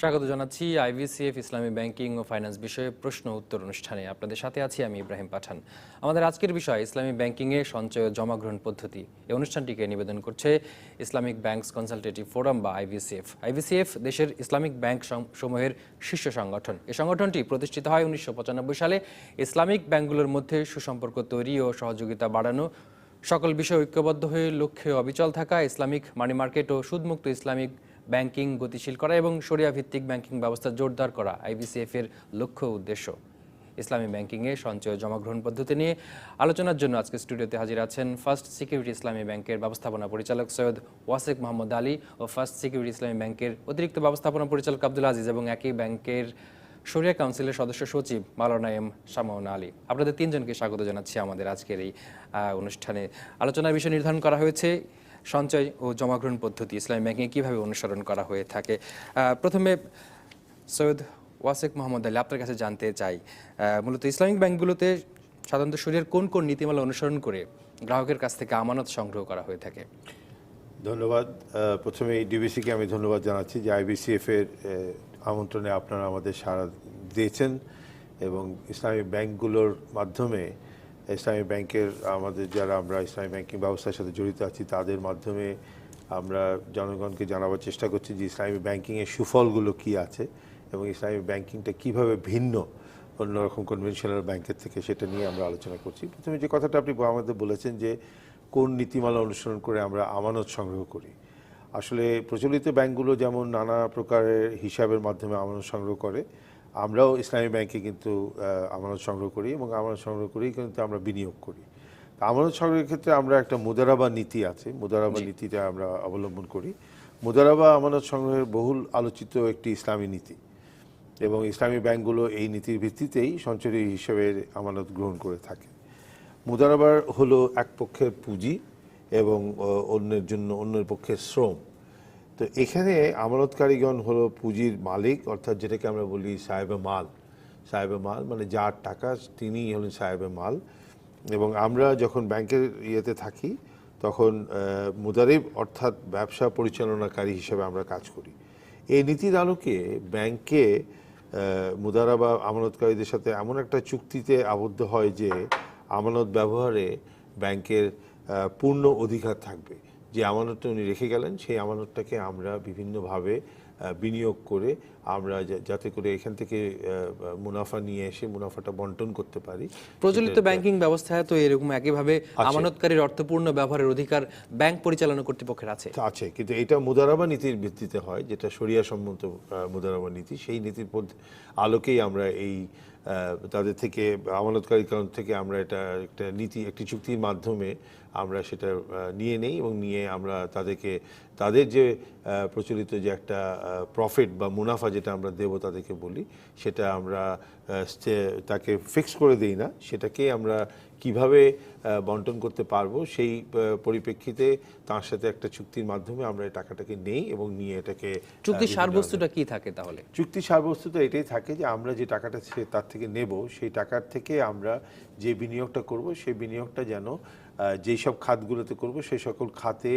স্বাগত জানাচ্ছি আইভিসিএফ ইসলামী ব্যাংকিং ও ফাইন্যান্স বিষয়ে প্রশ্ন উত্তর অনুষ্ঠানে। আপনাদের সাথে আছি আমি ইব্রাহিম পাঠান। আমাদের আজকের বিষয় ইসলামী ব্যাংকিংয়ে সঞ্চয় ও জমা গ্রহণ পদ্ধতি। এই অনুষ্ঠানটিকে নিবেদন করছে ইসলামিক ব্যাংকস কনসালটেটিভ ফোরাম বা আইভিসিএফ। আইভিসিএফ দেশের ইসলামিক ব্যাংক সমূহের শীর্ষ সংগঠন। এই সংগঠনটি প্রতিষ্ঠিত হয় 1995 সালে। ইসলামিক ব্যাংকগুলোর মধ্যে সুসম্পর্ক তৈরি ও সহযোগিতা বাড়ানো, সকল বিষয়ে ঐক্যবদ্ধ হয়ে লক্ষ্যে অবিচল থাকা, ইসলামিক মানি মার্কেট ও সুদমুক্ত ইসলামিক ব্যাংকিং গতিশীল করা এবং শরিয়া ভিত্তিক ব্যাংকিং ব্যবস্থা জোরদার করা আইভিসিএফ এর লক্ষ্য উদ্দেশ্য। ইসলামী ব্যাংকিংয়ে সঞ্চয় জমা গ্রহণ পদ্ধতি নিয়ে আলোচনার জন্য আজকে স্টুডিওতে হাজির আছেন ফার্স্ট সিকিউরিটি ইসলামী ব্যাংকের ব্যবস্থাপনা পরিচালক সৈয়দ ওয়াসেক মোহাম্মদ আলী ও ফার্স্ট সিকিউরিটি ইসলামী ব্যাংকের অতিরিক্ত ব্যবস্থাপনা পরিচালক আব্দুল আজিজ এবং একই ব্যাংকের শরিয়া কাউন্সিলের সদস্য সচিব মাওলানা এম শামাউন আলী। আপনাদের তিনজনকে স্বাগত জানাচ্ছি আমাদের আজকের এই অনুষ্ঠানে। আলোচনার বিষয় নির্ধারণ করা হয়েছে সঞ্চয় ও জমা গ্রহণ পদ্ধতি ইসলামী ব্যাংকিংয়ে কীভাবে অনুসরণ করা হয়ে থাকে। প্রথমে সৈয়দ ওয়াসেক মোহাম্মদ আলী, আপনার কাছে জানতে চাই, মূলত ইসলামিক ব্যাংকগুলোতে সাধারণত শরিয়ার কোন কোন নীতিমালা অনুসরণ করে গ্রাহকের কাছ থেকে আমানত সংগ্রহ করা হয়ে থাকে? ধন্যবাদ। প্রথমে ডিবিসিকে আমি ধন্যবাদ জানাচ্ছি যে আইবিসিএফ এর আমন্ত্রণে আপনারা আমাদের সাড়া দিয়েছেন এবং ইসলামী ব্যাংকগুলোর মাধ্যমে ইসলামী ব্যাংকের আমাদের যারা আমরা ইসলামী ব্যাংকিং ব্যবস্থার সাথে জড়িত আছি তাদের মাধ্যমে আমরা জনগণকে জানাবার চেষ্টা করছি যে ইসলামী ব্যাংকিংয়ের সুফলগুলো কী আছে এবং ইসলামী ব্যাংকিংটা কীভাবে ভিন্ন অন্যরকম কনভেনশনাল ব্যাংকের থেকে, সেটা নিয়ে আমরা আলোচনা করছি। প্রথমে যে কথাটা আপনি আমাদের বলেছেন যে কোন নীতিমালা অনুসরণ করে আমরা আমানত সংগ্রহ করি, আসলে প্রচলিত ব্যাংকগুলো যেমন নানা প্রকারের হিসাবের মাধ্যমে আমানত সংগ্রহ করে, আমরাও ইসলামী ব্যাংকে কিন্তু আমানত সংগ্রহ করি এবং আমানত সংগ্রহ করেই কিন্তু আমরা বিনিয়োগ করি। আমানত সংগ্রহের ক্ষেত্রে আমরা একটা মুদারাবা নীতি আছে, মুদারাবা নীতিটা আমরা অবলম্বন করি। মুদারাবা আমানত সংগ্রহের বহুল আলোচিত একটি ইসলামী নীতি এবং ইসলামী ব্যাংকগুলো এই নীতির ভিত্তিতেই সঞ্চয়ী হিসেবে আমানত গ্রহণ করে থাকে। মুদারাবার হলো এক পক্ষের পুঁজি এবং অন্যের পক্ষের শ্রম। তো এখানে আমানতকারীগণ হলো পুঁজির মালিক, অর্থাৎ যেটাকে আমরা বলি সাহেবে মাল। সাহেবে মাল মানে যার টাকা তিনিই হলেন সাহেবে মাল। এবং আমরা যখন ব্যাংকের ইয়েতে থাকি তখন মুদারিব অর্থাৎ ব্যবসা পরিচালনাকারী হিসেবে আমরা কাজ করি। এই নীতির আলোকে ব্যাংকে মুদারাবা আমানতকারীদের সাথে এমন একটা চুক্তিতে আবদ্ধ হয় যে আমানত ব্যবহারে ব্যাংকের পূর্ণ অধিকার থাকবে। যে আমানতটা উনি রেখে গেলেন সেই আমানতটাকে আমরা বিভিন্নভাবে বিনিয়োগ করে আমরা যাতে করে এখান থেকে মুনাফা নিয়ে এসে মুনাফাটা বন্টন করতে পারি। প্রচলিত ব্যাংকিং ব্যবস্থায় তো এরকম একইভাবে আমানতকারীর অর্থপূর্ণ ব্যবহারের অধিকার ব্যাংক পরিচালনা কর্তৃপক্ষের আছে, কিন্তু এটা মুদারাবা নীতির ভিত্তিতে হয়, যেটা শরিয়া সম্মত মুদারাবা নীতি। সেই নীতির আলোকেই আমরা এই তাদের থেকে আমানতকারী কারণ থেকে আমরা এটা একটা নীতি, একটি চুক্তির মাধ্যমে আমরা সেটা নিয়ে নেই এবং নিয়ে আমরা তাদের যে প্রচলিত যে একটা প্রফিট বা মুনাফা যেটা আমরা দেব তাদেরকে বলি, সেটা আমরা তাকে ফিক্স করে দিই না, সেটাকে আমরা কিভাবে বন্টন করতে পারবো সেই পরিপ্রেক্ষিতে তার সাথে একটা চুক্তির মাধ্যমে আমরা এই টাকাটাকে নেই এবং নিয়ে এটাকে। চুক্তির সারবস্তুটা কি থাকে তাহলে? চুক্তির সারবস্তুটা এটাই থাকে যে আমরা যে টাকাটা তার থেকে নেব সেই টাকার থেকে আমরা যে বিনিয়োগটা করব সেই বিনিয়োগটা যেন যেই সব খাতগুলোতে করব সেই সকল খাতে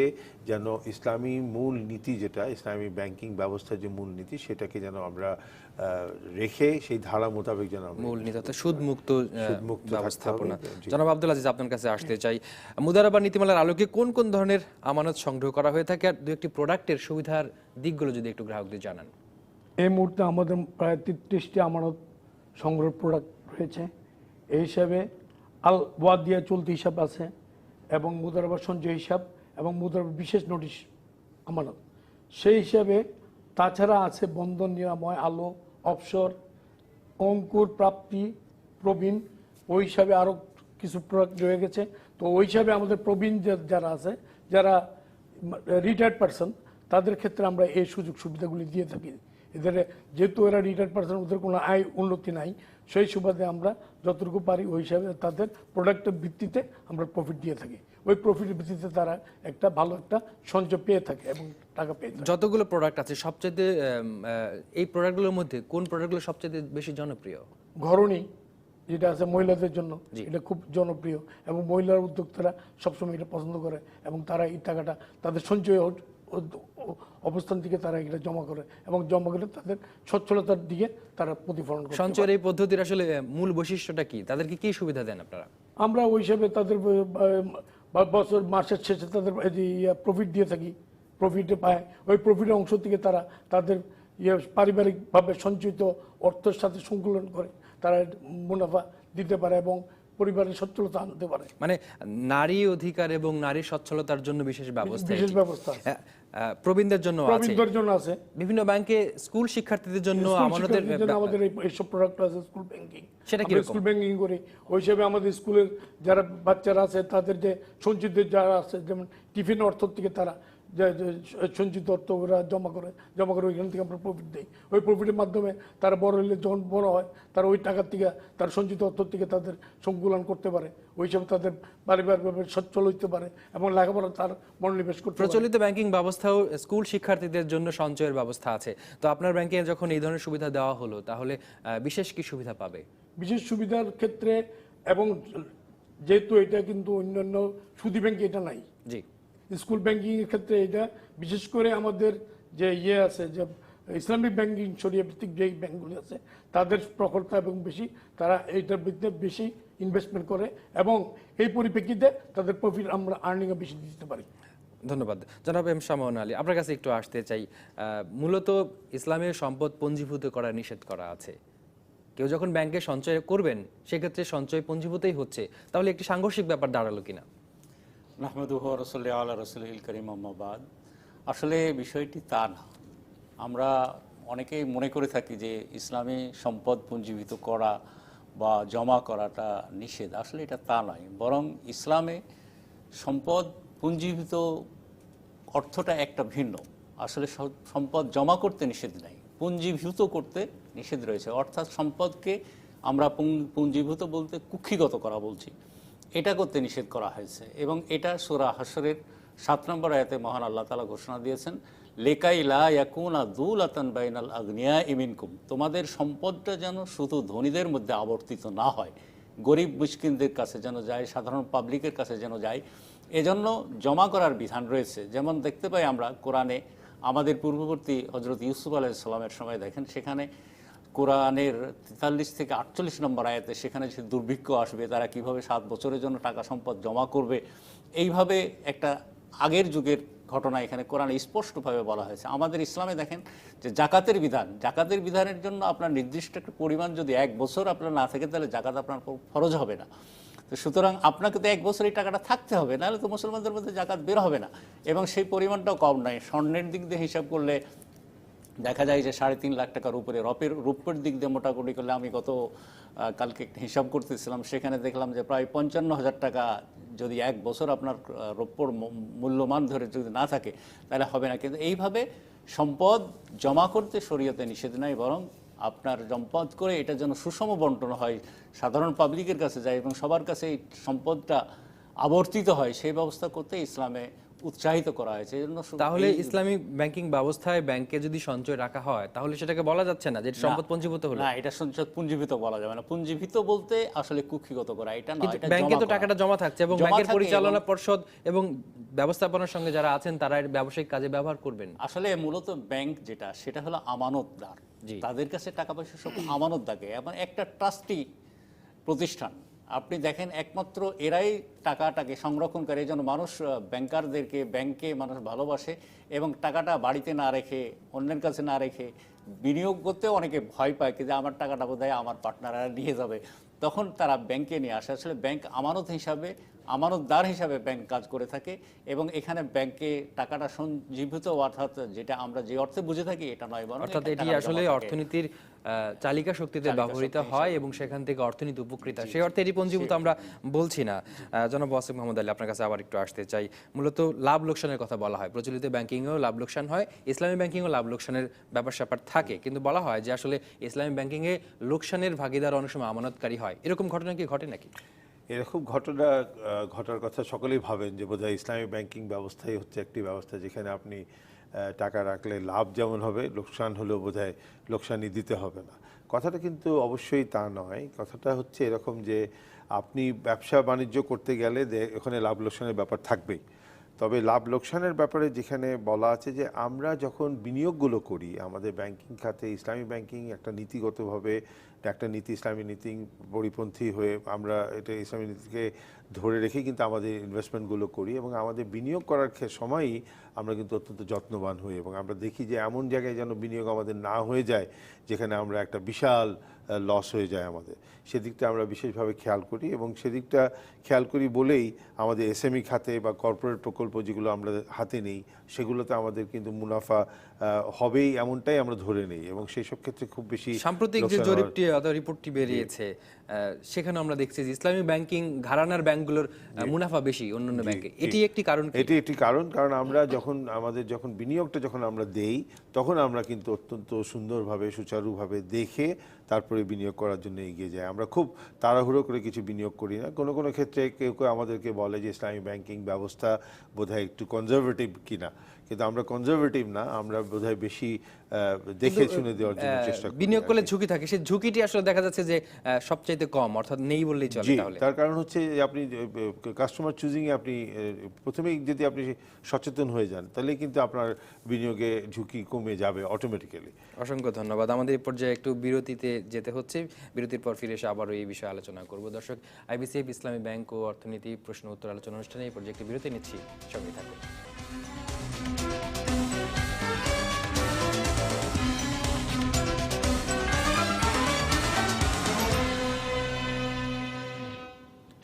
যেন ইসলামী মূল নীতি, যেটা ইসলামী ব্যাংকিং ব্যবস্থার যে মূল নীতি, সেটাকে যেন আমরা রেখে সেই ধারা মোতাবেক যেন মূল নীতি অর্থাৎ সুদমুক্ত ব্যবস্থাপনা। জনাব আব্দুল আজিজ, আপনার কাছে আসতে চাই, মুদারাবা নীতিমালার আলোকে কোন কোন ধরনের আমানত সংগ্রহ করা হয়ে থাকে আর দু একটি প্রোডাক্টের সুবিধার দিকগুলো যদি একটু গ্রাহকদের জানান। এই মুহূর্তে আমাদের প্রায় 33টি আমানত সংগ্রহ প্রোডাক্ট রয়েছে। এই হিসাবে আল ওয়াদিয়া চলতি হিসাব আছে এবং মুদারাবা সঞ্চয় হিসাব এবং মুদারাবা বিশেষ নোটিশ আমানত। সেই হিসাবে তাছাড়া আছে বন্ধন নিরাময়, আলো, অবসর, অঙ্কুর প্রাপ্তি, প্রবীণ, ওই হিসাবে আরও কিছু প্রোডাক্ট রয়ে গেছে। তো ওই হিসাবে আমাদের প্রবীণ যারা আছে, যারা রিটায়ার্ড পারসন, তাদের ক্ষেত্রে আমরা এই সুযোগ সুবিধাগুলি দিয়ে থাকি। এদের যেহেতু এরা রিটায়ার্ড পারসন, ওদের কোনো আয় উন্নতি নাই, সেই সুবাদে আমরা যতটুকু পারি ওই হিসাবে তাদের প্রোডাক্টের ভিত্তিতে আমরা প্রফিট দিয়ে থাকি। ওই প্রফিটের ভিত্তিতে তারা একটা ভালো একটা সঞ্চয় পেয়ে থাকে এবং টাকা পেয়ে থাকে। যতগুলো প্রোডাক্ট আছে সবচেয়ে এই প্রোডাক্টগুলোর মধ্যে কোন প্রোডাক্টগুলো সবচেয়ে বেশি জনপ্রিয়? ঘরণী যেটা আছে মহিলাদের জন্য, এটা খুব জনপ্রিয় এবং মহিলার উদ্যোক্তারা সবসময় এটা পছন্দ করে এবং তারা এই টাকাটা তাদের সঞ্চয় অবস্থান থেকে তারা এটা জমা করে এবং জমা করে তাদের সচ্ছলতার দিকে তারা প্রতিফলন করে। সঞ্চয়ের এই পদ্ধতির আসলে মূল বৈশিষ্ট্যটা কি, তাদেরকে কি সুবিধা দেন আপনারা? আমরা ওই হিসাবে তাদের বছর মাসের শেষে তাদের প্রফিট দিয়ে থাকি, প্রফিটে পায়, ওই প্রফিটের অংশ থেকে তারা তাদের পারিবারিকভাবে সঞ্চিত অর্থের সাথে সংকুলন করে তারা মুনাফা দিতে পারে এবং পরিবারের সচ্ছলতা আনতে পারে। মানে নারী অধিকার এবং নারী সচ্ছলতার জন্য বিশেষ ব্যবস্থা আছে। প্রবীণদের জন্য আছে, প্রবীণদের জন্য আছে। বিভিন্ন ব্যাংকে স্কুল শিক্ষার্থীদের জন্য আমাদের এইসব প্রোডাক্ট আছে, স্কুল ব্যাংকিং। সেটা কি স্কুল ব্যাংকিং করি ওই হিসেবে আমাদের স্কুলের যারা বাচ্চারা আছে তাদের যে সঞ্চিত যারা আছে, যেমন টিফিন অর্থ থেকে তারা সঞ্চিত অর্থ ওরা জমা করে ওইখান থেকে আমরা প্রফিট দিই। ওই প্রফিটের মাধ্যমে তারা বড় হলে যখন বড় হয় তারা ওই টাকার থেকে তার সঞ্চিত অর্থ থেকে তাদের সংকুলন করতে পারে, ওই হিসাবে তাদের পারিবারিকভাবে সচ্ছল হইতে পারে এবং লেখাপড়া তার মনোনিবেশ করতে পারে। প্রচলিত ব্যাংকিং ব্যবস্থাও স্কুল শিক্ষার্থীদের জন্য সঞ্চয়ের ব্যবস্থা আছে, তো আপনার ব্যাংকে যখন এই ধরনের সুবিধা দেওয়া হলো তাহলে বিশেষ কি সুবিধা পাবে? বিশেষ সুবিধার ক্ষেত্রে এবং যেহেতু এটা কিন্তু অন্যান্য সুদী ব্যাংকে এটা নাই, জি, স্কুল ব্যাংকিং এর ক্ষেত্রে এটা বিশেষ করে আমাদের যে আছে যে ইসলামিক ব্যাংকিং শরিয়া ভিত্তিক যে ব্যাংকগুলি আছে তাদের প্রখরতা এবং বেশি, তারা এইটার ভিত্তিতে বেশি ইনভেস্টমেন্ট করে এবং এই পরিপ্রেক্ষিতে তাদের প্রফিট আমরা আর্নিংও বেশি দিতে পারি। ধন্যবাদ। জনাব এম শামউন আলী, আপনার কাছে একটু আসতে চাই। মূলত ইসলামের সম্পদ পঞ্জীভূত করা নিষেধ করা আছে। কেউ যখন ব্যাংকে সঞ্চয় করবেন সেক্ষেত্রে সঞ্চয় পঞ্জীভূতই হচ্ছে, তাহলে একটি সাংঘর্ষিক ব্যাপার দাঁড়ালো কিনা? নাহমাদুহু ওয়া রাসূলুহু আলা রাসূলিল কারীম, আম্মা বাদ। আসলে বিষয়টি তা না। আমরা অনেকেই মনে করে থাকি যে ইসলামে সম্পদ পুঞ্জীভূত করা বা জমা করাটা নিষেধ। আসলে এটা তা নয়, বরং ইসলামে সম্পদ পুঞ্জীভূত অর্থটা একটা ভিন্ন। আসলে সম্পদ জমা করতে নিষেধ নাই, পুঞ্জীভূত করতে নিষেধ রয়েছে। অর্থাৎ সম্পদকে আমরা পুঞ্জীভূত বলতে কুক্ষিগত করা বলছি, এটা করতে নিষেধ করা হয়েছে। এবং এটা সূরা হাশরের 7 নম্বর আয়াতে মহান আল্লাহ তাআলা ঘোষণা দিয়েছেন, লেকাই লা ইয়াকুনা দুলাতান বাইনাল আগনিয়াই মিনকুম, তোমাদের সম্পদটা যেন শুধু ধনীদের মধ্যে আবর্তিত না হয়, গরিব মিসকিনদের কাছে যেন যায়, সাধারণ পাবলিকের কাছে যেন যায়, এজন্য জমা করার বিধান রয়েছে। যেমন দেখতে পাই আমরা কোরআনে, আমাদের পূর্ববর্তী হযরত ইউসুফ আলাইহিস সালামের সময় দেখেন, সেখানে কোরআনের 43 থেকে 48 নম্বর আয়াতে সেখানে যে দুর্ভিক্ষ আসবে, তারা কিভাবে 7 বছরের জন্য টাকা সম্পদ জমা করবে, এইভাবে একটা আগের যুগের ঘটনা এখানে কোরআনে স্পষ্টভাবে বলা হয়েছে। আমাদের ইসলামে দেখেন যে জাকাতের বিধানের জন্য আপনার নির্দিষ্ট একটা পরিমাণ যদি 1 বছর আপনার না থাকে তাহলে জাকাত আপনার ফরজ হবে না। তো সুতরাং আপনাকে তো 1 বছর এই টাকাটা থাকতে হবে, নাহলে তো মুসলমানদের মধ্যে জাকাত বের হবে না। এবং সেই পরিমাণটাও কম নয়। স্বর্ণের দিক দিয়ে হিসাব করলে দেখা যায় যে 3.5 লাখ টাকার উপরে, রৌপ্যের দিক দিয়ে মোটামুটি করলে আমি কালকে একটা হিসাব করতেছিলাম, সেখানে দেখলাম যে প্রায় 55,000 টাকা যদি 1 বছর আপনার রৌপ্যর মূল্যমান ধরে যদি না থাকে তাহলে হবে না। কিন্তু এইভাবে সম্পদ জমা করতে শরীয়তে নিষেধ নাই, বরং আপনার সম্পদ করে এটা যেন সুষম বন্টন হয়, সাধারণ পাবলিকের কাছে যায় এবং সবার কাছে এই সম্পদটা আবর্তিত হয়, সেই ব্যবস্থা করতে ইসলামে উৎসাহিত করা হয়েছে। তাহলে ইসলামিক ব্যাংকিং ব্যবস্থায় ব্যাংকে যদি সঞ্চয় রাখা হয় তাহলে সেটাকে বলা যাচ্ছে না যে সম্পদ পুঞ্জীভূত হলো? না, এটা সঞ্চয় পুঞ্জীভূত বলা যাবে না। পুঞ্জীভূত বলতে আসলে কুক্ষিগত করা, এটা নয়। এটা ব্যাংকে তো টাকাটা জমা থাকছে এবং ব্যাংকের পরিচালনা পর্ষদ এবং ব্যবস্থাপনার সঙ্গে যারা আছেন তারা এর ব্যবসায়িক কাজে ব্যবহার করবেন। আসলে মূলত ব্যাংক যেটা, সেটা হলো আমানতদার, তাদের কাছে টাকা পয়সা সব আমানত থাকে। এবং একটা ট্রাস্টি প্রতিষ্ঠান, আপনি দেখেন একমাত্র এরাই টাকাটাকে সংরক্ষণ করে। এই জন্য মানুষ ব্যাংকারদেরকে, ব্যাংকে মানুষ ভালোবাসে এবং টাকাটা বাড়িতে না রেখে, অন্যের কাছে না রেখে বিনিয়োগ করতেও অনেকে ভয় পায় যে আমার টাকাটা বোধহয় আমার পার্টনাররা নিয়ে যাবে, তখন তারা ব্যাংকে নিয়ে আসে। আসলে ব্যাংক আমানত হিসাবে, আমানতদার হিসাবে ব্যাংক কাজ করে থাকে এবং এখানে ব্যাংকে টাকাটা সঞ্জীবিত, অর্থাৎ যেটা আমরা যে অর্থে বুঝে থাকি এটা নয়, বরং অর্থাৎ এটি আসলে অর্থনীতির চালিকা শক্তিতে ব্যবহৃত হয় এবং সেখান থেকে অর্থনীতি উপকৃত হয়, সেই অর্থে এটি পঞ্জীভূত আমরা বলছি না। জনাব ওয়াসিম মোহাম্মদ আলী, আপনার কাছে আবার একটু আসতে চাই। মূলত লাভ লোকসানের কথা বলা হয়, প্রচলিত ব্যাংকিংয়েও লাভ লোকসান হয়, ইসলামী ব্যাংকিংয়েও লাভ লোকসানের ব্যাপার স্যাপার থাকে, কিন্তু বলা হয় যে আসলে ইসলামী ব্যাংকিংয়ে লোকসানের ভাগিদার অনেক সময় আমানতকারী হয়। এরকম ঘটনা কি ঘটে নাকি? এরকম ঘটনা ঘটার কথা সকলেই ভাবেন যে বোধহয় ইসলামী ব্যাংকিং ব্যবস্থাই হচ্ছে একটি ব্যবস্থা যেখানে আপনি টাকা রাখলে লাভ যেমন হবে, লোকসান হলেও বোধহয় লোকসানই দিতে হবে না। কথাটা কিন্তু অবশ্যই তা নয়। কথাটা হচ্ছে এরকম যে আপনি ব্যবসা বাণিজ্য করতে গেলে ওখানে লাভ লোকসানের ব্যাপার থাকবেই। তবে লাভ লোকসানের ব্যাপারে যেখানে বলা আছে যে আমরা যখন বিনিয়োগগুলো করি আমাদের ব্যাংকিং খাতে, ইসলামী ব্যাংকিং একটা নীতিগতভাবে একটা নীতি, ইসলামী নীতি পরিপন্থী হয়ে আমরা এটা ইসলামী নীতিকে ধরে রেখে কিন্তু আমাদের ইনভেস্টমেন্টগুলো করি এবং আমাদের বিনিয়োগ করার সময়ই আমরা কিন্তু অত্যন্ত যত্নবান হই এবং আমরা দেখি যে এমন জায়গায় যেন বিনিয়োগ আমাদের না হয়ে যায় যেখানে আমরা একটা বিশাল লস হয়ে যায় আমাদের, সেদিকটা আমরা বিশেষভাবে খেয়াল করি এবং সেদিকটা খেয়াল করি বলেই আমাদের এসএমই খাতে বা কর্পোরেট প্রকল্প যেগুলো আমরা হাতে নেই সেগুলোতে আমাদের কিন্তু মুনাফা হবেই এমনটাই আমরা ধরে নেই এবং সেই সব ক্ষেত্রে খুব বেশি সাম্প্রতিক যে জরিপটি অথবা রিপোর্টটি বেরিয়েছে সেখানে আমরা দেখছি যে ইসলামী ব্যাংকিং ঘরানার ব্যাংকগুলোর মুনাফা বেশি অন্যান্য ব্যাংকে, এটি একটি কারণ কি? এটি একটি কারণ আমরা যখন বিনিয়োগটা যখন আমরা দেই তখন আমরা কিন্তু অত্যন্ত সুন্দরভাবে সুচারুভাবে দেখে তারপরে বিনিয়োগ করার জন্য এগিয়ে যাই। আমরা খুব তাড়াহুড়ো করে কিছু বিনিয়োগ করি না। কোনো কোনো ক্ষেত্রে কেউ কেউ আমাদেরকে বলে যে ইসলামী ব্যাংকিং ব্যবস্থা বোধহয় একটু কনজারভেটিভ কিনা, কিন্তু আমরা কনজারভেটিভ না, আমরা বোধহয় বেশি দেখে শুনে দেওয়ার জন্য চেষ্টা করি। বিনিয়োগ করলে ঝুঁকি থাকে, সেই ঝুঁকিটি আসলে দেখা যাচ্ছে যে সবচাইতে কম, অর্থাৎ নেই বললেই চলে। তাহলে তার কারণ হচ্ছে যে আপনি কাস্টমার চুজিং এ আপনি প্রথমেই যদি আপনি সচেতন হয়ে যান তাহলে কিন্তু আপনার বিনিয়োগে ঝুঁকি কমে যাবে অটোমেটিক্যালি। অসংখ্য ধন্যবাদ। আমাদের এই পর্যায়ে একটু বিরতিতে যেতে হচ্ছে, বিরতির পর ফিরে এসে আবারও এই বিষয়ে আলোচনা করব। দর্শক, আইবিসিএফ ইসলামী ব্যাংক ও অর্থনীতি প্রশ্ন উত্তর আলোচনা অনুষ্ঠানে এই পর্যায়ে একটি বিরতি নিচ্ছি, সঙ্গে থাকুন।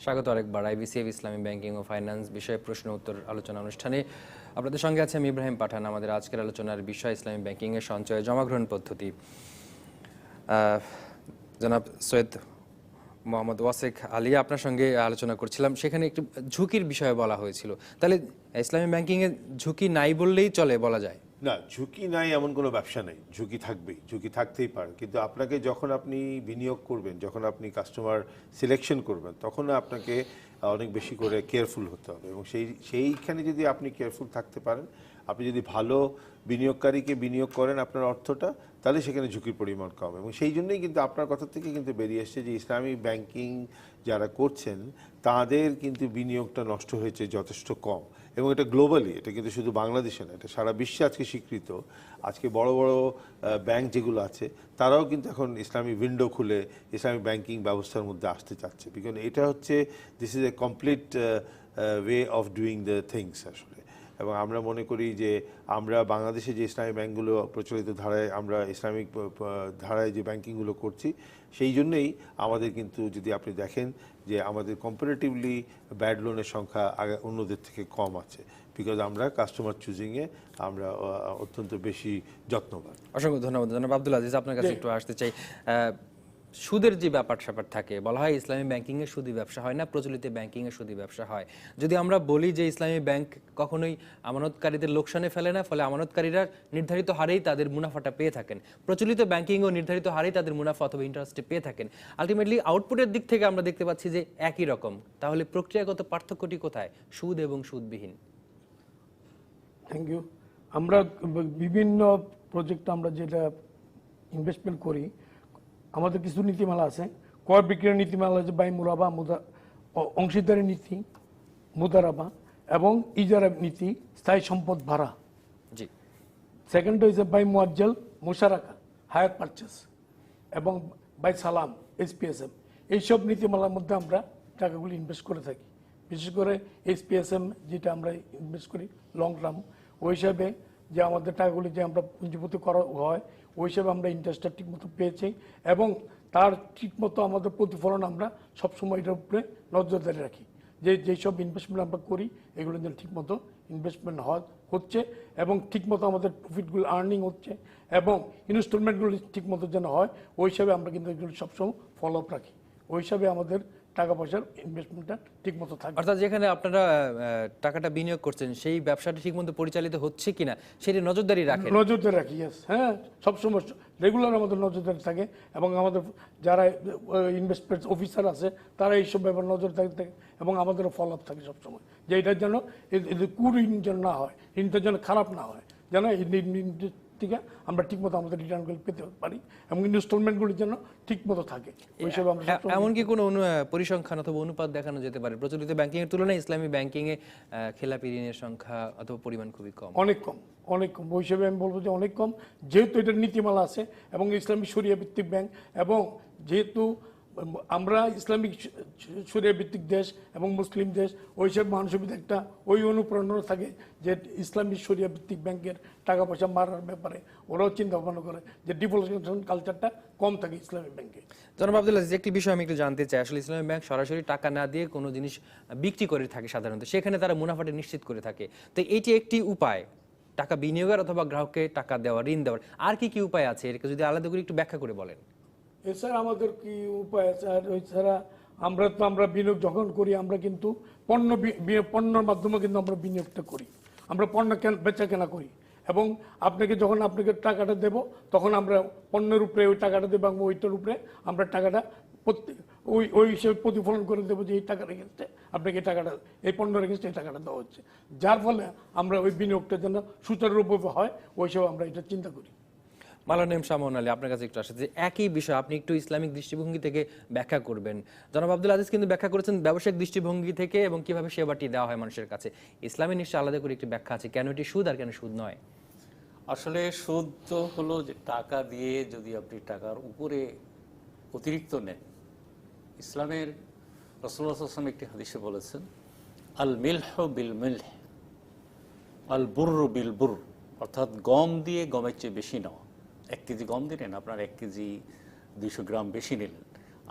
স্বাগত আরেকবার আইবিসিএফ ইসলামী ব্যাংকিং ও ফাইন্যান্স বিষয়ে প্রশ্ন উত্তর আলোচনা অনুষ্ঠানে। আপনাদের সঙ্গে আছে আমি ইব্রাহিম পাঠান। আমাদের আজকের আলোচনার বিষয় ইসলামী ব্যাংকিংয়ের সঞ্চয় জমাগ্রহণ পদ্ধতি। জনাব সৈয়দ মোহাম্মদ ওয়াসেক আলিয়া আপনার সঙ্গে আলোচনা করছিলাম, সেখানে একটু ঝুঁকির বিষয়ে বলা হয়েছিল। তাহলে ইসলামী ব্যাংকিংয়ে ঝুঁকি নাই বললেই চলে, বলা যায়? না, ঝুঁকি নাই এমন কোনো ব্যবসা নেই, ঝুঁকি থাকবেই, ঝুঁকি থাকতেই পারে, কিন্তু আপনাকে যখন আপনি বিনিয়োগ করবেন, যখন আপনি কাস্টমার সিলেকশন করবেন তখন আপনাকে অনেক বেশি করে কেয়ারফুল হতে হবে এবং সেইখানে যদি আপনি কেয়ারফুল থাকতে পারেন, আপনি যদি ভালো বিনিয়োগকারীকে বিনিয়োগ করেন আপনার অর্থটা, তাহলে সেখানে ঝুঁকির পরিমাণ কম। এবং সেই জন্যই কিন্তু আপনার কথা থেকে কিন্তু বেরিয়ে এসছে যে ইসলামী ব্যাংকিং যারা করছেন তাদের কিন্তু বিনিয়োগটা নষ্ট হয়েছে যথেষ্ট কম এবং এটা গ্লোবালি, এটা কিন্তু শুধু বাংলাদেশে না, এটা সারা বিশ্বে আজকে স্বীকৃত। আজকে বড় বড় ব্যাংক যেগুলো আছে তারাও কিন্তু এখন ইসলামী উইন্ডো খুলে ইসলামী ব্যাংকিং ব্যবস্থার মধ্যে আসতে চাচ্ছে, বিকজ এটা হচ্ছে this is a complete way of doing the things আসলে। এবং আমরা মনে করি যে আমরা বাংলাদেশে যে ইসলামী ব্যাংকগুলো প্রচলিত ধারায়, আমরা ইসলামিক ধারায় যে ব্যাংকিংগুলো করছি, সেই জন্যই আমাদের কিন্তু যদি আপনি দেখেন যে আমাদের কম্পারেটিভলি ব্যাড লোনের সংখ্যা অন্যদের থেকে কম আছে, বিকজ আমরা কাস্টমার চুজিংয়ে আমরা অত্যন্ত বেশি যত্নবান। অসংখ্য ধন্যবাদ। জনাব আব্দুল আজিজ, আপনার কাছে একটু আসতে চাই। সুদের যে ব্যাপার স্যাপার থাকে, বলা হয় ইসলামী ব্যাংকিংয়ে সুদি ব্যবসা হয় না, প্রচলিত ব্যাংকিংয়ে সুদি ব্যবসা হয়। যদি আমরা বলি যে ইসলামী ব্যাংক কখনোই আমানতকারীদের লোকসানে ফেলে না, ফলে আমানতকারীরা নির্ধারিত হারেই তাদের মুনাফাটা পেয়ে থাকেন, প্রচলিত ব্যাংকিংও নির্ধারিত হারেই তাদের মুনাফা অথবা ইন্টারেস্টে পেয়ে থাকেন, আলটিমেটলি আউটপুটের দিক থেকে আমরা দেখতে পাচ্ছি যে একই রকম। তাহলে প্রক্রিয়াগত পার্থক্যটি কোথায়, সুদ এবং সুদবিহীন? Thank you. আমরা বিভিন্ন প্রজেক্ট আমরা যেটা ইনভেস্টমেন্ট করি, আমাদের কিছু নীতিমালা আছে। ক্রয় বিক্রয়ের নীতিমালা আছে, বাই মুরাবা, অংশীদারি নীতি, মুদারাবা এবং ইজারা নীতি, স্থায়ী সম্পদ ভাড়া। জি। সেকেন্ড হয়েছে বাই মুয়াজ্জাল, মুশারাকা, হায়ার পারচেস এবং বাই সালাম, এসপিএসএম। এইসব নীতিমালার মধ্যে আমরা টাকাগুলি ইনভেস্ট করে থাকি। বিশেষ করে এসপিএসএম যেটা আমরা ইনভেস্ট করি লং টার্ম, ওই হিসাবে যে আমাদের টাকাগুলি যে আমরা পুঁজিপতি করা হয়, ওই হিসাবে আমরা ইন্টারেস্টটা ঠিকমতো পেয়েছি এবং তার ঠিকমতো আমাদের প্রতিফলন আমরা সবসময় এটার উপরে নজরদারি রাখি যে যেসব ইনভেস্টমেন্ট আমরা করি এগুলো যেন ঠিকমতো ইনভেস্টমেন্ট হচ্ছে এবং ঠিকমতো আমাদের প্রফিটগুলো আর্নিং হচ্ছে এবং ইনস্টলমেন্টগুলো ঠিকমতো যেন হয়, ওই হিসাবে আমরা কিন্তু এগুলো সবসময় ফলো আপ রাখি। ওই হিসাবে আমাদের টাকা পয়সার ইনভেস্টমেন্টটা ঠিকমতো থাকে। অর্থাৎ যেখানে আপনারা টাকাটা বিনিয়োগ করছেন সেই ব্যবসাটা ঠিকমতো পরিচালিত হচ্ছে কিনা সেটি নজরদারি রাখেন? নজরদারি রাখি, ইয়েস, হ্যাঁ, সবসময় রেগুলার আমাদের নজরদারি থাকে এবং আমাদের যারা ইনভেস্টমেন্ট অফিসার আছে তারা এইসব ব্যাপার নজরদারি থাকে এবং আমাদেরও ফলো আপ থাকে সবসময় যে এটার যেন কুঋণ যেন না হয়, ঋণটা যেন খারাপ না হয়, যেন থেকে আমরা ঠিকমতো আমাদের রিটার্নগুলো পেতে পারি এবং ইনস্টলমেন্টগুলির জন্য ঠিকমতো থাকে ওই হিসাবে আমরা সবসময় এমনকি কোনো পরিসংখ্যান অথবা অনুপাত দেখানো যেতে পারে প্রচলিত ব্যাংকিং এর তুলনায় ইসলামী ব্যাংকিং এ খেলাপি ঋণের সংখ্যা অথবা পরিমাণ খুবই কম। অনেক কম, অনেক কম। ওই হিসেবে আমি বলবো যে অনেক কম, যেহেতু এটার নীতিমালা আছে এবং ইসলামী শরিয়া ভিত্তিক ব্যাংক, এবং যেহেতু আমরা ইসলামিক শরিয়া ভিত্তিক দেশ এবং মুসলিম দেশ, ওই সব মানুষের ভিতরে একটা ওই অনুপ্রেরণা থাকে যে ইসলামিক শরিয়া ভিত্তিক ব্যাংকের টাকা পয়সা মারার ব্যাপারে ওরাও চিন্তা ভাবনা করে যে ডিফল্টেশন কালচারটা কম থাকে ইসলামী ব্যাংকে। জনাব আব্দুল আজিজ, একটি বিষয় আমি একটু জানতে চাই, আসলে ইসলামী ব্যাংক সরাসরি টাকা না দিয়ে কোনো জিনিস বিক্রি করে থাকে সাধারণত, সেখানে তারা মুনাফাটা নিশ্চিত করে থাকে, তো এটি একটি উপায় টাকা বিনিয়োগের অথবা গ্রাহককে টাকা দেওয়া, ঋণ দেওয়ার। আর কি কি উপায় আছে, এটাকে যদি আলাদা করে একটু ব্যাখ্যা করে বলেন। এছাড়া আমাদের কি উপায় আছে? আর এছাড়া আমরা বিনিয়োগ যখন করি আমরা কিন্তু পণ্যের মাধ্যমে কিন্তু আমরা বিনিয়োগটা করি, আমরা পণ্য বেচা কেনা করি, এবং আপনাকে যখন আপনাকে টাকাটা দেব তখন আমরা পণ্যের উপরে ওই টাকাটা দেবো এবং ওইটার উপরে আমরা টাকাটা ওই হিসেবে প্রতিফলন করে দেবো যে এই টাকার এগেন্সটে আপনাকে এই টাকাটা, এই পণ্যের এগেন্সটে এই টাকাটা দেওয়া হচ্ছে, যার ফলে আমরা ওই বিনিয়োগটা যেন সুচারুরূপে হয় ওই হিসেবে আমরা এটা চিন্তা করি। মালানেম শামন আলী, আপনার কাছে একটু আসে যে একই বিষয় আপনি একটু ইসলামিক দৃষ্টিভঙ্গি থেকে ব্যাখ্যা করবেন। জনাব আব্দুল আজিজ কিন্তু ব্যাখ্যা করেছেন ব্যবসায়িক দৃষ্টিভঙ্গি থেকে এবং কিভাবে সেবাটি দেওয়া হয় মানুষের কাছে। ইসলামে নিশ্চয়ই আলাদা করে একটি ব্যাখ্যা আছে, কেন এটি সুদ আর কেন সুদ নয়। আসলে সুদ তো হলো যে টাকা দিয়ে যদি আপনি টাকার উপরে অতিরিক্ত নেন। ইসলামের রাসূলুল্লাহ সাল্লাল্লাহু আলাইহি ওয়াসাল্লাম একটি হাদিসে বলেছেন, আল মিলহু বিল মিলহ আল বুররু বিল বুর, অর্থাৎ গম দিয়ে গমের চেয়ে বেশি নেওয়া। 1 কেজি গম দিলেন, আপনার 1 কেজি 200 গ্রাম বেশি নিলেন।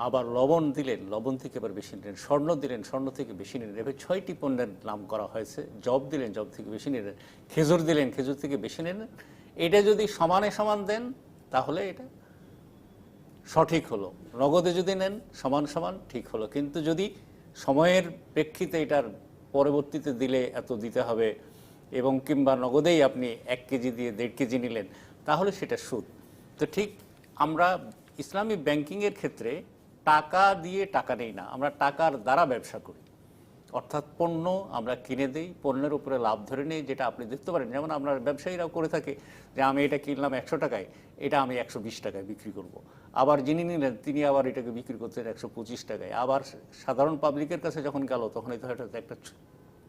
আবার লবণ দিলেন, লবণ থেকে আবার বেশি নিলেন। স্বর্ণ দিলেন, স্বর্ণ থেকে বেশি নিলেন। এভাবে 6টি পণ্যের নাম করা হয়েছে। জব দিলেন, জব থেকে বেশি নিলেন। খেজুর দিলেন, খেজুর থেকে বেশি নিলেন। এটা যদি সমানে সমান দেন তাহলে এটা সঠিক হলো। নগদে যদি নেন সমান সমান ঠিক হলো, কিন্তু যদি সময়ের প্রেক্ষিতে এটার পরবর্তীতে দিলে এত দিতে হবে এবং কিংবা নগদেই আপনি 1 কেজি দিয়ে 1.5 কেজি নিলেন তাহলে সেটা সুদ। তো ঠিক আমরা ইসলামী ব্যাংকিংয়ের ক্ষেত্রে টাকা দিয়ে টাকা নেই না, আমরা টাকার দ্বারা ব্যবসা করি। অর্থাৎ পণ্য আমরা কিনে দিই, পণ্যের উপরে লাভ ধরে নিই, যেটা আপনি দেখতে পারেন। যেমন আমরা ব্যবসায়ীরাও করে থাকে যে আমি এটা কিনলাম 100 টাকায়, এটা আমি 120 টাকায় বিক্রি করব। আবার যিনি নিলেন তিনি আবার এটাকে বিক্রি করতেন 125 টাকায়। আবার সাধারণ পাবলিকের কাছে যখন গেল তখন এটা হয়তো একটা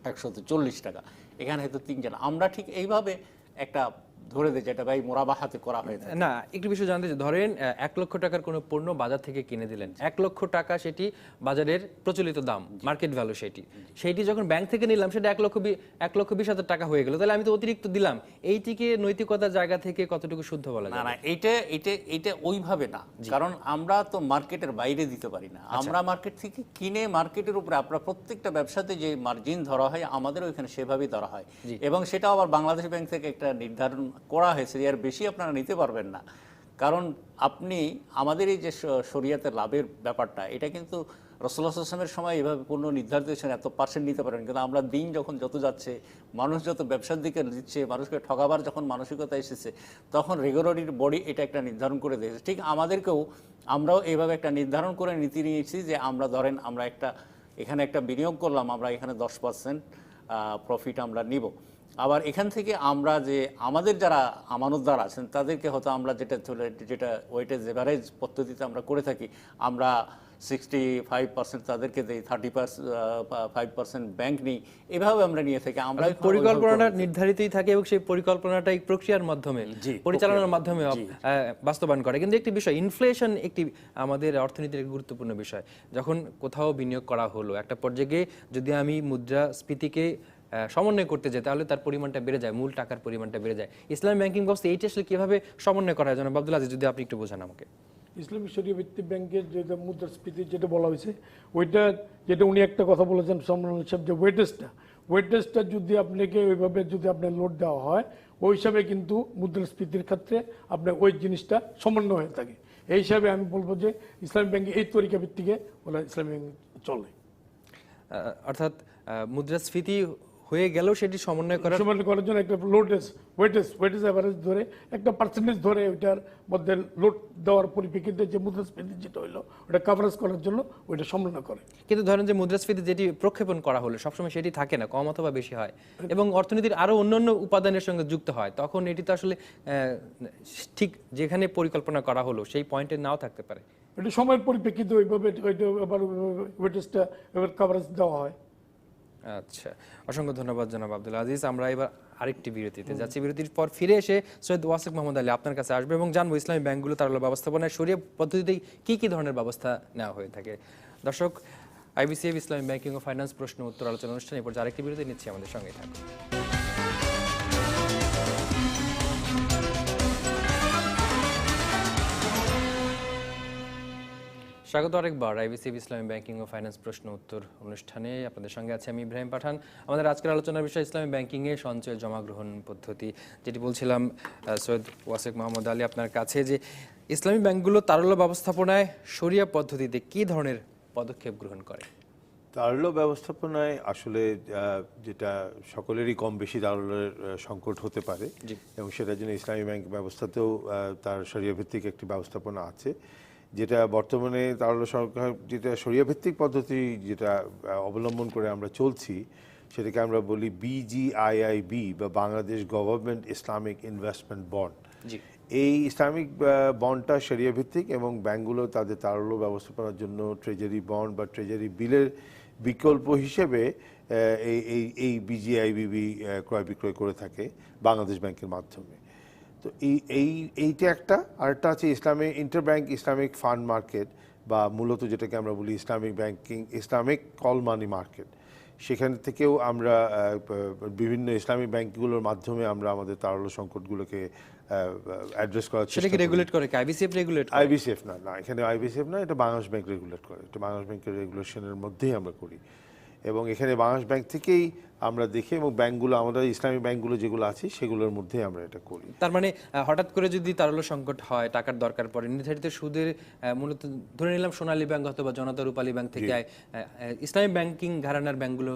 140 টাকা। এখানে হয়তো 3 জন। আমরা ঠিক এইভাবে একটা ধরে দেয় যেটা ভাই মোরাবাহাতে করা হয়ে থাকে। না, একটু বিষয় জানতে চাই, ধরেন 1 লক্ষ টাকার কোনো পণ্য বাজার থেকে কিনে দিলেন, 1 লক্ষ টাকা সেটি বাজারের প্রচলিত দাম, মার্কেট ভ্যালু, সেইটি যখন ব্যাংক থেকে নিলাম সেটা 1,20,000 টাকা হয়ে গেল, তাহলে আমি তো অতিরিক্ত দিলাম। এইটিকে নৈতিকতার জায়গা থেকে কতটুকু শুদ্ধ বলা যায়? না, এটা ওইভাবে না, কারণ আমরা তো মার্কেটের বাইরে দিতে পারি না। আমরা মার্কেট থেকে কিনে মার্কেটের উপরে আমরা প্রত্যেকটা ব্যবসাতে যে মার্জিন ধরা হয় আমাদের ওইখানে সেভাবেই ধরা হয়, এবং সেটাও আবার বাংলাদেশ ব্যাংক থেকে একটা নির্ধারণ করা হয়েছে এর বেশি আপনারা নিতে পারবেন না। কারণ আপনি আমাদের এই যে শরিয়াতের লাভের ব্যাপারটা, এটা কিন্তু রাসূলুল্লাহ সাল্লাল্লাহু আলাইহি ওয়াসাল্লামের সময় এভাবে পণ্য নির্ধারিত ছিলেন এত % নিতে পারেন, কিন্তু আমরা দিন যখন যত যাচ্ছে, মানুষ যত ব্যবসার দিকে দিচ্ছে, মানুষকে ঠকাবার যখন মানসিকতা এসেছে, তখন রেগুলেটরি বডি এটা একটা নির্ধারণ করে দিয়েছে। ঠিক আমাদেরকেও আমরাও এইভাবে একটা নির্ধারণ করে নীতি নিয়েছি যে আমরা ধরেন আমরা এখানে একটা বিনিয়োগ করলাম, আমরা এখানে 10% প্রফিট আমরা নিব। আবার এখান থেকে আমরা যে আমাদের যারা আমানতদার আছেন তাদেরকে হয়তো আমরা যেটা ওয়েটেজ এভারেজ পদ্ধতিতে আমরা করে থাকি, আমরা 65% তাদেরকে দেই, 35% ব্যাংক নেই, এভাবে আমরা নিয়ে থাকি। আমরা পরিকল্পনাটা নির্ধারিতই থাকে এবং সেই পরিকল্পনাটা এই প্রক্রিয়ার মাধ্যমে, পরিচালনার মাধ্যমে বাস্তবায়ন করে। কিন্তু একটি বিষয়, ইনফ্লেশন একটি আমাদের অর্থনীতির একটি গুরুত্বপূর্ণ বিষয়। যখন কোথাও বিনিয়োগ করা হলো, একটা পর্যায়ে যদি আমি মুদ্রাস্ফীতিকে সমন্বয় করতে যায় তাহলে তার পরিমাণটা বেড়ে যায়, মূল টাকার পরিমাণটা বেড়ে যায়। ইসলামী ব্যাংকিং ব্যবস্থা এইটা আসলে কিভাবে সমন্বয় করা হয় জনাব আব্দুল আজিজ, যদি আপনি একটু বোঝান আমাকে। ইসলামী শরিয়া ভিত্তিক ব্যাংকের যেটা মুদ্রাস্ফীতি যেটা বলা হয়েছে, ওইটা যেটা উনি একটা কথা বলেছেন সম্রান সাহেব, যে ওয়েটেজটা যদি আপনাকে ওইভাবে যদি আপনার লোড দেওয়া হয়, ওই হিসাবে কিন্তু মুদ্রাস্ফীতির ক্ষেত্রে আপনার ওই জিনিসটা সমন্বয় হয়ে থাকে। এই হিসাবে আমি বলবো যে ইসলামী ব্যাংকে এই তরিকা ভিত্তিকে ওরা ইসলামী ব্যাংক চলে। অর্থাৎ মুদ্রাস্ফীতি হয়ে গেলেও সেটি সমন্বয় করার সমন্বয় করার জন্য একটা ওয়েটেজ অ্যাভারেজ ধরে একটা পার্সেন্টেজ ধরে ওইটার মধ্যে লোড দেওয়ার পরিপ্রেক্ষিতে যে মুদ্রাস্ফীতি যেটা হইলো ওটা কাভারেজ করার জন্য ওইটা সমন্বয় করে। কিন্তু ধরেন যে মুদ্রাস্ফীতি যেটি প্রক্ষেপণ করা হলো সবসময় সেটি থাকে না, কম অথবা বেশি হয় এবং অর্থনীতির আরো অন্যান্য উপাদানের সঙ্গে যুক্ত হয়, তখন এটি তো আসলে ঠিক যেখানে পরিকল্পনা করা হলো সেই পয়েন্টে নাও থাকতে পারে। এটা সময়ের পরিপ্রেক্ষিতে ওইভাবে ওইটা আবার ওয়েটেজটা এবার কাভারেজ দেওয়া হয়। আচ্ছা, অসংখ্য ধন্যবাদ জনাব আব্দুল আজিজ। আমরা এবার আরেকটি বিরতিতে যাচ্ছি। বিরতির পর ফিরে এসে সৈয়দ ওয়াসিক মোহাম্মদ আলী আপনার কাছে আসবে এবং জানবো ইসলামী ব্যাংকগুলো তারল্য ব্যবস্থাপনায় শরিয়া পদ্ধতিতে কি কি ধরনের ব্যবস্থা নেওয়া হয়ে থাকে। দর্শক, আইবিসিএফ ইসলামী ব্যাংকিং ও ফাইন্যান্স প্রশ্ন উত্তর আলোচনা অনুষ্ঠানে এরপর আরেকটি বিরতি নিচ্ছি, আমাদের সঙ্গেই থাকুন। স্বাগত আরেকবার আইবিসিএফ ইসলামী ব্যাংকিং ও ফাইন্যান্স প্রশ্ন উত্তর অনুষ্ঠানে। আপনাদের সঙ্গে আছে আমি ইব্রাহিম পাঠান। আমাদের আজকের আলোচনার বিষয় ইসলামী ব্যাংকিংয়ে সঞ্চয় জমা গ্রহণ পদ্ধতি। যেটি বলছিলাম সৈয়দ ওয়াসিক মোহাম্মদ আলী আপনার কাছে, যে ইসলামী ব্যাংকগুলো তারল্য ব্যবস্থাপনায় শরিয়া পদ্ধতিতে কি ধরনের পদক্ষেপ গ্রহণ করে? তারল্য ব্যবস্থাপনায় আসলে যেটা সকলেরই কম বেশি তারল্যের সংকট হতে পারে এবং সেটার জন্য ইসলামী ব্যাংক ব্যবস্থাতেও তার শরিয়া ভিত্তিক একটি ব্যবস্থাপনা আছে, যেটা বর্তমানে তারল্য সরকার যেটা শরিয়া ভিত্তিক পদ্ধতি যেটা অবলম্বন করে আমরা চলছি সেটাকে আমরা বলি BGIIB বা Bangladesh government Islamic investment bond. এই ইসলামিক বন্ডটা শরিয়া ভিত্তিক এবং ব্যাংকগুলো তাদের তারল্য ব্যবস্থাপনার জন্য ট্রেজারি বন্ড বা ট্রেজারি বিলের বিকল্প হিসেবে এই BGIIB ক্রয় বিক্রয় করে থাকে বাংলাদেশ ব্যাংকের মাধ্যমে। তো এইটা একটা, আরেকটা আছে ইসলামী ইন্টারব্যাংক ইসলামিক ফান্ড মার্কেট বা মূলত যেটাকে আমরা বলি Islamic banking Islamic call money market. সেখান থেকেও আমরা বিভিন্ন ইসলামী ব্যাংকগুলোর মাধ্যমে আমরা আমাদের তারল্য সংকটগুলোকে অ্যাড্রেস করার চেষ্টা করি। সেটা কি রেগুলেট করে? আইবিসিএফ রেগুলেট করে? আইবিসিএফ না, এখানে আইবিসিএফ না, এটা বাংলাদেশ ব্যাংক রেগুলেট করে। এটা বাংলাদেশ ব্যাংকের রেগুলেশনের মধ্যেই আমরা করি এবং এখানে বাংলাদেশ ব্যাংক থেকেই আমরা দেখি এবং ব্যাংকগুলো আমাদের ইসলামী ব্যাংকগুলো যেগুলো আছে সেগুলোর মধ্যেই আমরা এটা করি। তার মানে হঠাৎ করে যদি তারল্য সংকট হয়, টাকার দরকার পড়ে, নির্ধারিত সুদের মূলত ধরে নিলাম সোনালী ব্যাংক অথবা জনতা রূপালী ব্যাংক থেকে ইসলামী ব্যাংকিং ঘরানার ব্যাংকগুলো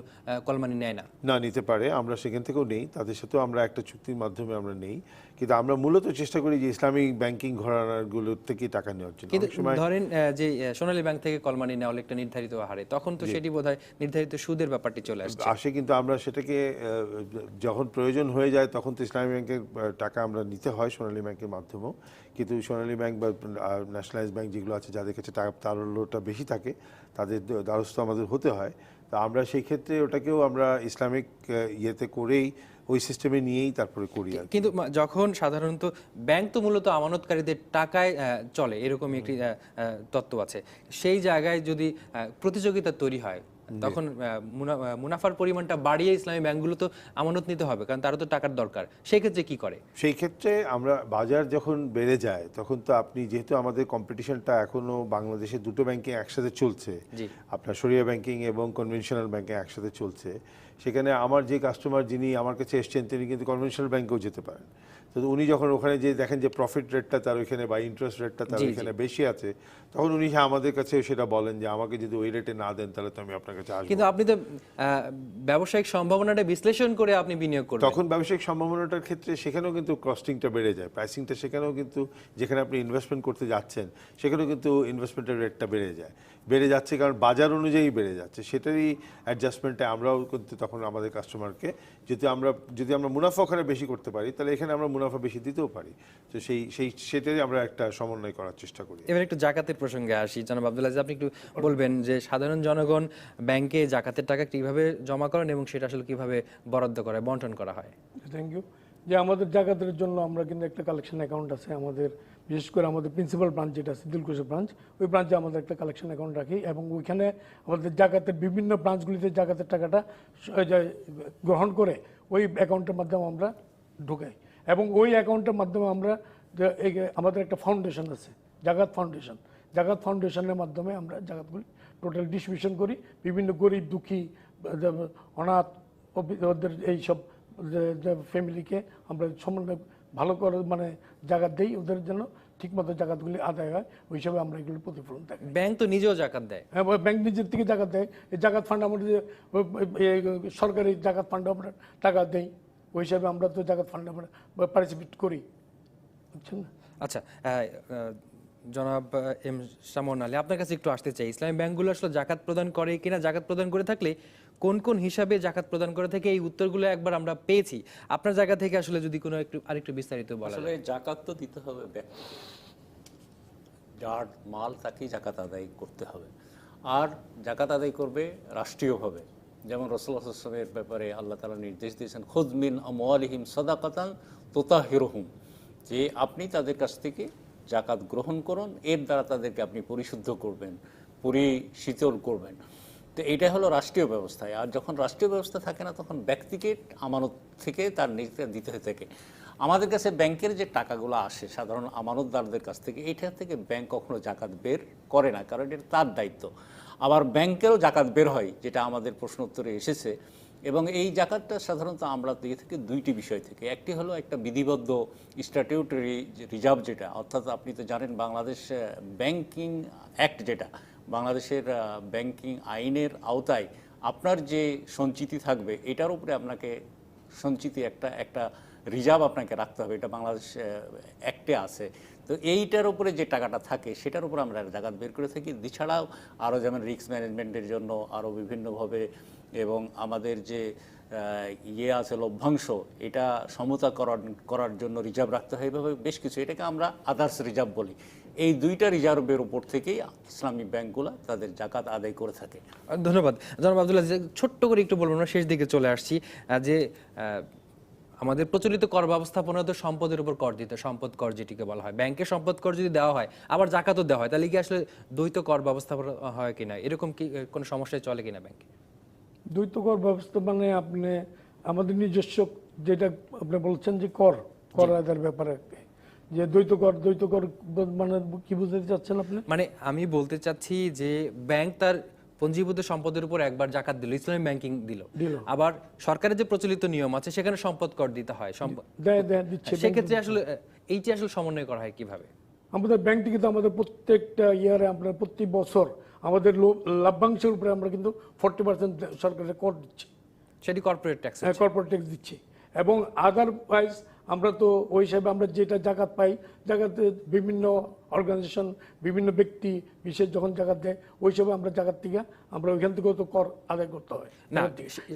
কলমানি নেয় না? নিতে পারে, আমরা সেখান থেকেও নেই, তাদের সাথেও আমরা একটা চুক্তির মাধ্যমে আমরা নেই, কিন্তু আমরা মূলত চেষ্টা করি যে ইসলামিক ব্যাংকিং ঘরানাগুলোর থেকে টাকা নেওয়ার জন্য। কিন্তু ধরেন যে সোনালী ব্যাংক থেকে কলমানি নেওয়া একটা নির্ধারিত হারে, তখন তো সেটি বোধহয় নির্ধারিত সুদের ব্যাপারটি চলে আসে, কিন্তু আমরা সেটাকে যখন প্রয়োজন হয়ে যায় তখন তো ইসলামী ব্যাংকের টাকা আমরা নিতে হয় সোনালী ব্যাংকের মাধ্যমেও। কিন্তু সোনালী ব্যাংক বা ন্যাশনালাইজ ব্যাংক যেগুলো আছে যাদের কাছে টাকা তারল্যটা বেশি থাকে তাদের দ্বারস্থ আমাদের হতে হয়। তা আমরা সেই ক্ষেত্রে ওটাকেও আমরা ইসলামিক ইয়েতে করেই ওই সিস্টেমে নিয়েই তারপরে করি। কিন্তু যখন সাধারণত ব্যাংক তো মূলত আমানতকারীদের টাকায় চলে এরকমই একটি তত্ত্ব আছে, সেই জায়গায় যদি প্রতিযোগিতা তৈরি হয় তখন মুনাফার পরিমাণটা বাড়িয়ে ইসলামী ব্যাংকগুলো তো আমানত নিতে হবে, কারণ তারও তো টাকার দরকার। সেই ক্ষেত্রে কি করে? সেই ক্ষেত্রে আমরা বাজার যখন বেড়ে যায় তখন তো আপনি যেহেতু আমাদের কম্পিটিশনটা এখনো বাংলাদেশে দুটো ব্যাংকিং একসাথে চলছে, আপনার শরিয়া ব্যাংকিং এবং কনভেনশনাল ব্যাংকিং একসাথে চলছে, সেখানে আমার যে কাস্টমার যিনি আমার কাছে এসছেন তিনি কিন্তু কনভেনশনাল ব্যাংকেও যেতে পারেন। তো উনি যখন ওখানে যে দেখেন যে প্রফিট রেটটা তার ওইখানে বা ইন্টারেস্ট রেটটা তার ওইখানে বেশি আছে, তখন উনি আমাদের কাছে সেটা বলেন যে আমাকে যদি ওই রেটে না দেন তাহলে তো আমি আপনার কাছে আসবো। কিন্তু আপনি তো ব্যবসায়িক সম্ভাবনাটা বিশ্লেষণ করে আপনি বিনিয়োগ করবেন, তখন ব্যবসায়িক সম্ভাবনাটার ক্ষেত্রে সেখানেও কিন্তু কস্টিংটা বেড়ে যায়, প্রাইসিংটা সেখানেও কিন্তু যেখানে আপনি ইনভেস্টমেন্ট করতে যাচ্ছেন সেখানেও কিন্তু ইনভেস্টমেন্টের রেটটা বেড়ে যাচ্ছে কারণ বাজার অনুযায়ী বেড়ে যাচ্ছে। সেটারই অ্যাডজাস্টমেন্টে আমরাও কিন্তু তখন আমাদের কাস্টমারকে যদি আমরা মুনাফা ওখানে বেশি করতে পারি তাহলে এখানে আমরা মুনাফা বেশি দিতেও পারি। তো সেটারই আমরা একটা সমন্বয় করার চেষ্টা করি। এবার একটু জাকাতের প্রসঙ্গে আসি। জনাব আব্দুল আজিজ, আপনি একটু বলবেন যে সাধারণ জনগণ ব্যাংকে জাকাতের টাকা কিভাবে জমা করেন এবং সেটা আসলে কিভাবে বরাদ্দ করা বন্টন করা হয়? Thank you. যে আমাদের জাকাতের জন্য আমরা কিন্তু একটা কালেকশন অ্যাকাউন্ট আছে আমাদের, বিশেষ করে আমাদের প্রিন্সিপাল ব্রাঞ্চ যেটা আছে দিলকুশা ব্রাঞ্চ, ওই ব্রাঞ্চে আমাদের একটা কালেকশন অ্যাকাউন্ট রাখি এবং ওইখানে আমাদের জাকাতের বিভিন্ন ব্রাঞ্চগুলিতে জাকাতের টাকাটা গ্রহণ করে ওই অ্যাকাউন্টের মাধ্যমে আমরা ঢুকাই এবং ওই অ্যাকাউন্টের মাধ্যমে আমরা আমাদের একটা ফাউন্ডেশন আছে জাকাত ফাউন্ডেশনের মাধ্যমে আমরা জাকাতগুলি টোটাল ডিস্ট্রিবিউশন করি বিভিন্ন গরিব দুঃখী অনাথ ওদের এইসব ফ্যামিলিকে আমরা সমন্বয় ভালো করে জায়গা দেই ওদের জন্য, ঠিকমতো জাকাতগুলি আদায় হয়, ওই হিসাবে আমরা এগুলো প্রতিফলন থাকি। ব্যাংক তো নিজেও জাকাত দেয়। হ্যাঁ, ব্যাংক নিজের থেকে জাকাত দেয়, এই জাকাত ফান্ড আমাদের যে সরকারি জাকাত ফান্ড আমরা টাকা দেই, ওই হিসাবে আমরা তো জাকাত ফান্ড আমরা পার্টিসিপেট করি, বুঝছেন না? আচ্ছা, জনাব এম সামন আলী, আপনার কাছে একটু আসতে চাই, ইসলামী ব্যাংকগুলো আসলে জাকাত প্রদান করে কিনা, জাকাত প্রদান করে থাকলে কোন কোন হিসাবে জাকাত প্রদান করে থাকে, এই উত্তরগুলো একবার আমরা পেয়েছি। আপনার জায়গা থেকে আসলে যদি কোনো আরেকটু বিস্তারিত বলা আসলে জাকাত তো দিতে হবে ব্যক্তি, যার মাল তাকেই জাকাত আদায় করতে হবে। আর জাকাত আদায় করবে রাষ্ট্রীয়ভাবে, যেমন রাসূলুল্লাহ সাল্লাল্লাহু আলাইহি ওয়াসাল্লামের ব্যাপারে আল্লাহ তাআলা নির্দেশ দিয়েছেন, খুয মিন আমওয়ালিহিম সাদাকাতান তুতাহিরুহুম, যে আপনি তাদের কাছ থেকে জাকাত গ্রহণ করুন, এর দ্বারা তাদেরকে আপনি পরিশুদ্ধ করবেন, পরিশীতল করবেন। তো এটা হলো রাষ্ট্রীয় ব্যবস্থায়। আর যখন রাষ্ট্রীয় ব্যবস্থা থাকে না, তখন ব্যক্তিকে আমানত থেকে তার নিজেকে দিতে হয়ে থাকে। আমাদের কাছে ব্যাংকের যে টাকাগুলো আসে সাধারণ আমানতদারদের কাছ থেকে, এটা থেকে ব্যাংক কখনো জাকাত বের করে না, কারণ এটা তার দায়িত্ব। আবার ব্যাংকেরও জাকাত বের হয়, যেটা আমাদের প্রশ্ন উত্তরে এসেছে। এবং এই জাকাতটা সাধারণত আমরা দিয়ে থাকি দুইটি বিষয় থেকে। একটি হলো একটা বিধিবদ্ধ স্ট্যাটিউটরি রিজার্ভ, যেটা অর্থাৎ আপনি তো জানেন বাংলাদেশ ব্যাংকিং অ্যাক্ট, যেটা বাংলাদেশের ব্যাংকিং আইনের আওতায় আপনার যে সঞ্চিতি থাকবে, এটার উপরে আপনাকে সঞ্চিতি একটা রিজার্ভ আপনাকে রাখতে হবে, এটা বাংলাদেশ অ্যাক্টে আছে। তো এইটার উপরে যে টাকাটা থাকে সেটার উপর আমরা জাকাত বের করে থাকি। এছাড়াও আরও যেমন রিস্ক ম্যানেজমেন্টের জন্য আরও বিভিন্নভাবে, এবং আমাদের যে আছে লভ্যাংশ, এটা সমতা করার জন্য রিজার্ভ রাখতে হয়, এভাবে বেশ কিছু, এটাকে আমরা আদার্স রিজার্ভ বলি। এই দুইটা রিজার্ভের উপর থেকেই ইসলামী ব্যাংকগুলো তাদের জাকাত আদায় করে থাকে। ধন্যবাদ জনাব আব্দুল আজিজ। ছোট্ট করে একটু বলবো, আমরা শেষ দিকে চলে আসছি, যে আমাদের প্রচলিত কর ব্যবস্থাপনা তো সম্পদের উপর কর দিতে, সম্পদ কর যেটিকে বলা হয়, ব্যাংকের সম্পদ কর যদি দেওয়া হয় আবার জাকাতও দেওয়া হয়, তাহলে কি আসলে দ্বৈত কর ব্যবস্থাপনা হয় কিনা, এরকম কি কোনো সমস্যায় চলে কিনা ব্যাংকে? দ্বৈত কর ব্যবস্থা মানে আপনি আমাদের নিজস্ব, যেটা আপনি বলছেন যে কর আদায়ের ব্যাপারে, যে দ্বৈত কর মানে কি বুঝতে চাচ্ছেন আপনি? মানে আমি বলতে চাচ্ছি যে ব্যাংক তার পঞ্জীভূত সম্পদের উপর একবার জাকাত দিল, ইসলামী ব্যাংকিং দিল, আবার সরকারের যে প্রচলিত নিয়ম আছে সেখানে সম্পদ কর দিতে হয়, দিচ্ছে। সেক্ষেত্রে আসলে এইটি আসলে সমন্বয় করা হয় কিভাবে? আমাদের ব্যাংক থেকে তো আমাদের প্রত্যেকটা ইয়ারে, আমরা প্রতি বছর আমাদের লভ্যাংশের উপরে আমরা কিন্তু 40% সরকারের কর দিচ্ছি, সেটি কর্পোরেট ট্যাক্স, কর্পোরেট ট্যাক্স দিচ্ছি। এবং আদারওয়াইজ আমরা তো ওই হিসাবে আমরা যেটা জাকাত পাই, জাকাতে বিভিন্ন অর্গানাইজেশন, বিভিন্ন ব্যক্তি বিশেষ যখন জাকাত দেয়, ওই হিসাবে আমরা জাকাত থেকে আমরা ওইখান থেকেও তো কর আদায় করতে হয় না,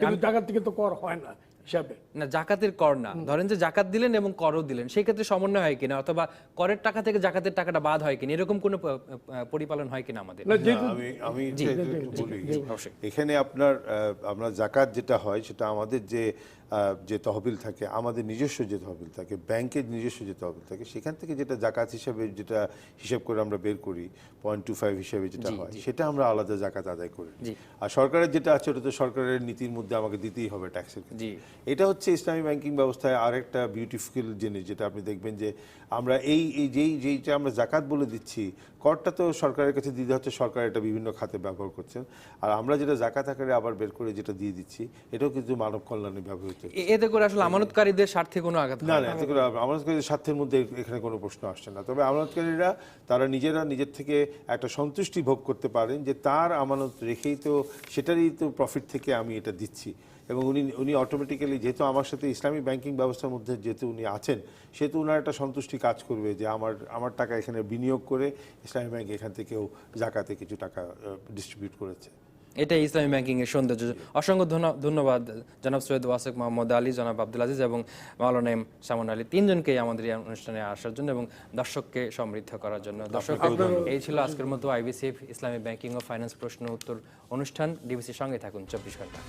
কিন্তু জাকাত থেকে তো কর হয় না হিসাবে। না, জাকাতের কর না, ধরেন যে জাকাত দিলেন এবং করও দিলেন, সেই ক্ষেত্রে সমন্বয় হয় কিনা, অথবা করের টাকা থেকে জাকাতের টাকাটা বাদ হয় কিনা, এরকম কোনো পরিপালন হয় কিনা আমাদের? আমি বলি, এখানে আমরা জাকাত যেটা হয় সেটা আমাদের যে তহবিল থাকে, আমাদের নিজস্ব যে তহবিল থাকে, ব্যাংকের নিজস্ব যে তহবিল থাকে, সেখান থেকে যেটা জাকাত হিসাবে যেটা হিসাব করে আমরা বের করি 0.25 হিসাবে যেটা হয়, সেটা আমরা আলাদা জাকাত আদায় করি। আর সরকারের যেটা আছে ওটা তো সরকারের নীতির মধ্যে আমাকে দিতেই হবে ট্যাক্সের ক্ষেত্রে। এটা হচ্ছে ইসলামী ব্যাংকিং ব্যবস্থায় আরেকটা বিউটিফুল জিনিস, যেটা আপনি দেখবেন যে আমরা যেইটা আমরা জাকাত বলে দিচ্ছি, করটা তো সরকারের কাছে দিতে হচ্ছে, সরকার এটা বিভিন্ন খাতে ব্যবহার করছেন, আর আমরা যেটা জাকাত আকারে আবার বের করে যেটা দিয়ে দিচ্ছি, এটাও কিন্তু মানব কল্যাণে ব্যবহৃত। এতে করে আসলে আমানতকারীদের স্বার্থে কোনো আঘাত না, এতে করে আমানতকারীদের স্বার্থের মধ্যে এখানে কোনো প্রশ্ন আসছে না। তবে আমানতকারীরা তারা নিজের থেকে একটা সন্তুষ্টি ভোগ করতে পারেন যে তার আমানত রেখেই তো সেটারই তো প্রফিট থেকে আমি এটা দিচ্ছি, এবং উনি অটোমেটিক্যালি, যেহেতু আমার সাথে ইসলামী ব্যাংকিং ব্যবস্থার মধ্যে যেহেতু উনি আছেন, সেহেতু ওনার একটা সন্তুষ্টি কাজ করবে যে আমার টাকা এখানে বিনিয়োগ করে ইসলামী ব্যাংক এখান থেকেও জাকাতে কিছু টাকা ডিস্ট্রিবিউট করেছে। এটাই ইসলামী ব্যাংকিং এর সৌন্দর্য। অসংখ্য ধন্যবাদ জনাব সৈয়দ ওয়াসেক মোহাম্মদ আলী, জনাব আব্দুল আজিজ এবং মাওলানা এম সামন আলী, তিনজনকেই আমাদের এই অনুষ্ঠানে আসার জন্য এবং দর্শককে সমৃদ্ধ করার জন্য। দর্শক, এই ছিল আজকের মতো IBCF ইসলামী ব্যাংকিং ও ফাইন্যান্স প্রশ্ন উত্তর অনুষ্ঠান। ডিবিসির সঙ্গে থাকুন 24 ঘন্টা।